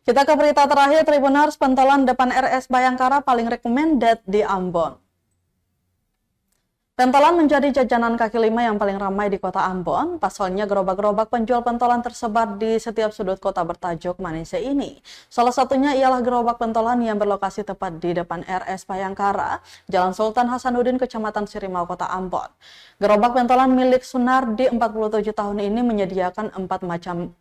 Kita ke berita terakhir, Tribuners, pentolan depan RS Bayangkara paling recommended di Ambon. Pentolan menjadi jajanan kaki lima yang paling ramai di kota Ambon. Pasalnya gerobak-gerobak penjual pentolan tersebar di setiap sudut kota bertajuk Manise ini. Salah satunya ialah gerobak pentolan yang berlokasi tepat di depan RS Bayangkara, Jalan Sultan Hasanuddin, Kecamatan Sirimau, Kota Ambon. Gerobak pentolan milik Sunardi 47 tahun ini menyediakan 4 macam,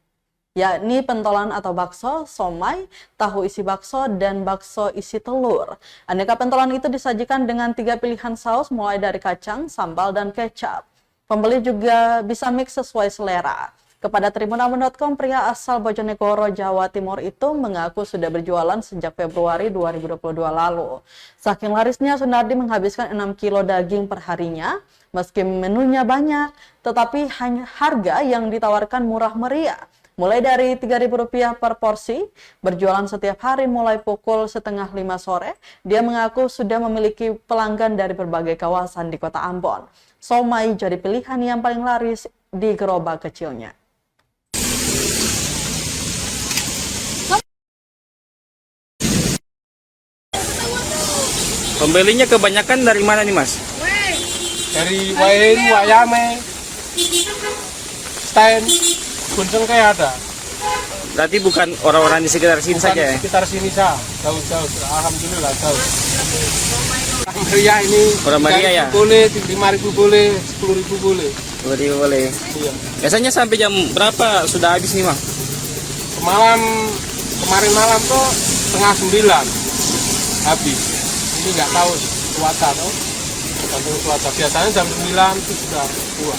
yakni pentolan atau bakso, somai, tahu isi bakso, dan bakso isi telur. Aneka pentolan itu disajikan dengan 3 pilihan saus mulai dari kacang, sambal, dan kecap. Pembeli juga bisa mix sesuai selera. Kepada tribunambon.com, pria asal Bojonegoro, Jawa Timur itu mengaku sudah berjualan sejak Februari 2022 lalu. Saking larisnya, Sunardi menghabiskan 6 kilo daging per harinya. Meski menunya banyak, tetapi harga yang ditawarkan murah meriah. Mulai dari Rp3.000 per porsi, berjualan setiap hari mulai pukul 4:30 sore, dia mengaku sudah memiliki pelanggan dari berbagai kawasan di kota Ambon. Somai jadi pilihan yang paling laris di gerobak kecilnya. Pembelinya kebanyakan dari mana nih, Mas? Dari Wain, Wayame, Stein, Gunung kayak ada. Berarti bukan orang-orang di sekitar sini Bukan saja ya? di sekitar sini sah, jauh-jauh. Alhamdulillah jauh. Orang Maria ini. Orang Maria ya? Boleh, 5.000 boleh, 10.000 boleh. Boleh. Iya. Biasanya sampai jam berapa sudah habis nih, Bang? Kemarin malam tuh 8:30 habis. Ini nggak tahu cuaca tuh. Biasanya jam 9 itu sudah keluar.